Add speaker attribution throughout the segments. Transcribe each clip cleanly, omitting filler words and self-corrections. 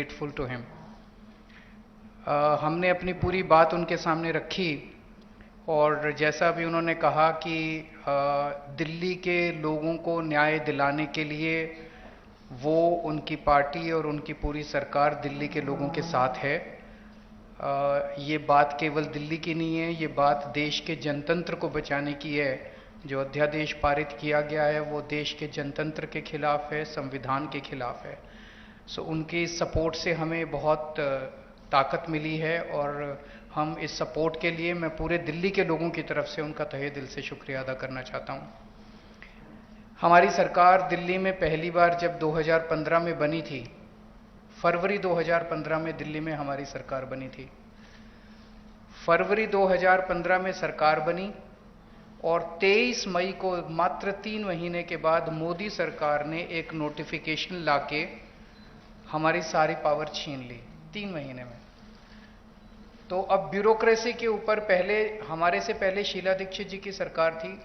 Speaker 1: Grateful to him. हमने अपनी पूरी बात उनके सामने रखी और जैसा भी उन्होंने कहा कि दिल्ली के लोगों को न्याय दिलाने के लिए वो, उनकी पार्टी और उनकी पूरी सरकार दिल्ली के लोगों के साथ है। ये बात केवल दिल्ली की नहीं है, ये बात देश के जनतंत्र को बचाने की है। जो अध्यादेश पारित किया गया है वो देश के जनतंत्र के खिलाफ है, संविधान के खिलाफ है। सो उनकी सपोर्ट से हमें बहुत ताकत मिली है और हम इस सपोर्ट के लिए मैं पूरे दिल्ली के लोगों की तरफ से उनका तहे दिल से शुक्रिया अदा करना चाहता हूं। हमारी सरकार दिल्ली में पहली बार जब 2015 में बनी थी, फरवरी 2015 में दिल्ली में हमारी सरकार बनी थी। फरवरी 2015 में सरकार बनी और 23 मई को, मात्र 3 महीने के बाद, मोदी सरकार ने एक नोटिफिकेशन लाके हमारी सारी पावर छीन ली 3 महीने में। तो अब ब्यूरोक्रेसी के ऊपर हमारे से पहले शीला दीक्षित जी की सरकार थी।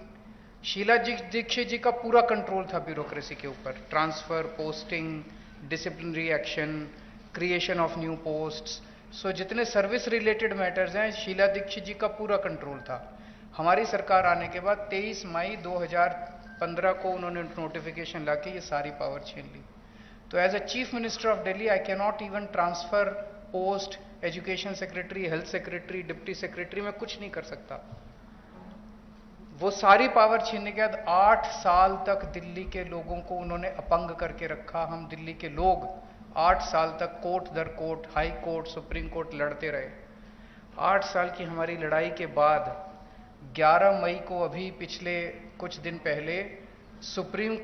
Speaker 1: शीला दीक्षित जी का पूरा कंट्रोल था ब्यूरोक्रेसी के ऊपर, transfer, posting, disciplinary action, creation of new posts. So जितने सर्विस रिलेटेड मैटर्स हैं, शीला दीक्षित जी का पूरा कंट्रोल था। हमारी सरकार आने के बाद 23 मई 2015 को उन्होंने नोटिफिकेशन लाके ये सारी पावर छीन ली। तो as a chief minister of Delhi I can not even transfer post, education secretary, health secretary, deputy secretary, मैं कुछ नहीं कर सकता। वो सारी पावर छीनने के बाद 8 साल तक दिल्ली के लोगों को उन्होंने अपंग करके रखा। हम दिल्ली के लोग 8 साल तक कोर्ट दर court, high court, supreme court लड़ते रहे। 8 साल की हमारी लड़ाई के बाद 11 मई को, अभी पिछले कुछ दिन पहले, सुप्रीम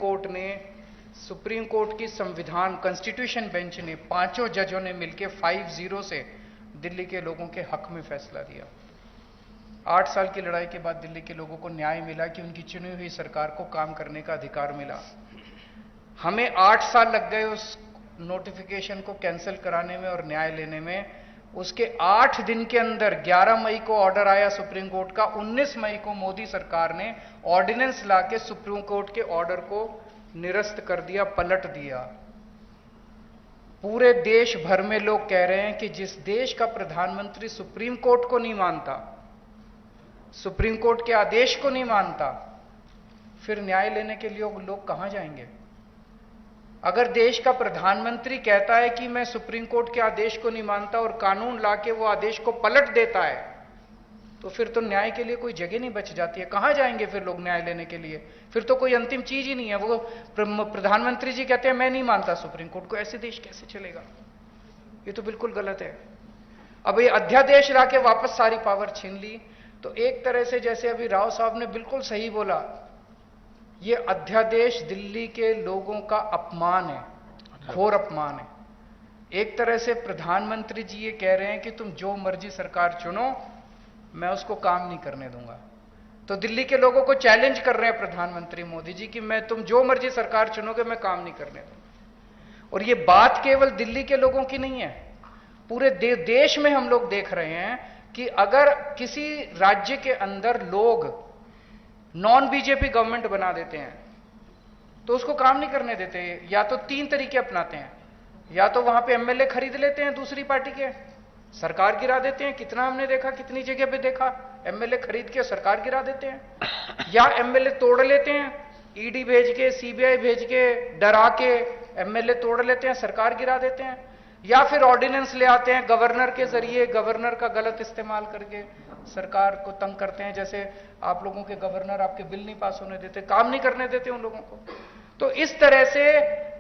Speaker 1: कोर्ट की संविधान कॉन्स्टिट्यूशन बेंच ने, 5 जजों ने मिलकर 5-0 से दिल्ली के लोगों के हक में फैसला दिया। 8 साल की लड़ाई के बाद दिल्ली के लोगों को न्याय मिला कि उनकी चुनी हुई सरकार को काम करने का अधिकार मिला। हमें 8 साल लग गए उस नोटिफिकेशन को कैंसिल कराने में और न्याय लेने में। उसके 8 दिन के अंदर 11 मई को ऑर्डर आया सुप्रीम कोर्ट का। 19 मई को मोदी सरकार ने ऑर्डिनेंस लाके सुप्रीम कोर्ट के ऑर्डर को निरस्त कर दिया, पलट दिया। पूरे देश भर में लोग कह रहे हैं कि जिस देश का प्रधानमंत्री सुप्रीम कोर्ट को नहीं मानता, सुप्रीम कोर्ट के आदेश को नहीं मानता, फिर न्याय लेने के लिए लोग कहां जाएंगे? अगर देश का प्रधानमंत्री कहता है कि मैं सुप्रीम कोर्ट के आदेश को नहीं मानता और कानून लाके वो आदेश को पलट देता है, तो फिर तो न्याय के लिए कोई जगह नहीं बच जाती है। कहां जाएंगे फिर लोग न्याय लेने के लिए? फिर तो कोई अंतिम चीज ही नहीं है। वो प्रधानमंत्री जी कहते हैं मैं नहीं मानता सुप्रीम कोर्ट को, ऐसे देश कैसे चलेगा? ये तो बिल्कुल गलत है। अब ये अध्यादेश लाके वापस सारी पावर छीन ली। तो एक तरह से, जैसे अभी राव साहब ने बिल्कुल सही बोला, ये अध्यादेश दिल्ली के लोगों का अपमान है, घोर अपमान है। एक तरह से प्रधानमंत्री जी ये कह रहे हैं कि तुम जो मर्जी सरकार चुनो, मैं उसको काम नहीं करने दूंगा। तो दिल्ली के लोगों को चैलेंज कर रहे हैं प्रधानमंत्री मोदी जी कि तुम जो मर्जी सरकार चुनोगे, मैं काम नहीं करने दूंगा। और ये बात केवल दिल्ली के लोगों की नहीं है, पूरे देश में हम लोग देख रहे हैं कि अगर किसी राज्य के अंदर लोग नॉन बीजेपी गवर्नमेंट बना देते हैं तो उसको काम नहीं करने देते। या तो 3 तरीके अपनाते हैं, या तो वहां पे एमएलए खरीद लेते हैं दूसरी पार्टी के, सरकार गिरा देते हैं। कितना हमने देखा, कितनी जगह पे देखा, एमएलए खरीद के सरकार गिरा देते हैं। या एमएलए तोड़ लेते हैं, ईडी भेज के, सीबीआई भेज के, डरा के एमएलए तोड़ लेते हैं, सरकार गिरा देते हैं। या फिर ऑर्डिनेंस ले आते हैं गवर्नर के जरिए, गवर्नर का गलत इस्तेमाल करके सरकार को तंग करते हैं। जैसे आप लोगों के गवर्नर आपके बिल नहीं पास होने देते, काम नहीं करने देते उन लोगों को। तो इस तरह से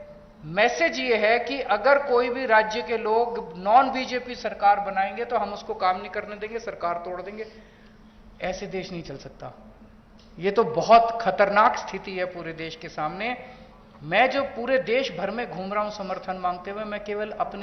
Speaker 1: मैसेज ये है कि अगर कोई भी राज्य के लोग नॉन बीजेपी सरकार बनाएंगे तो हम उसको काम नहीं करने देंगे, सरकार तोड़ देंगे। ऐसे देश नहीं चल सकता। ये तो बहुत खतरनाक स्थिति है पूरे देश के सामने। मैं जो पूरे देश भर में घूम रहा हूं समर्थन मांगते हुए, मैं केवल अपने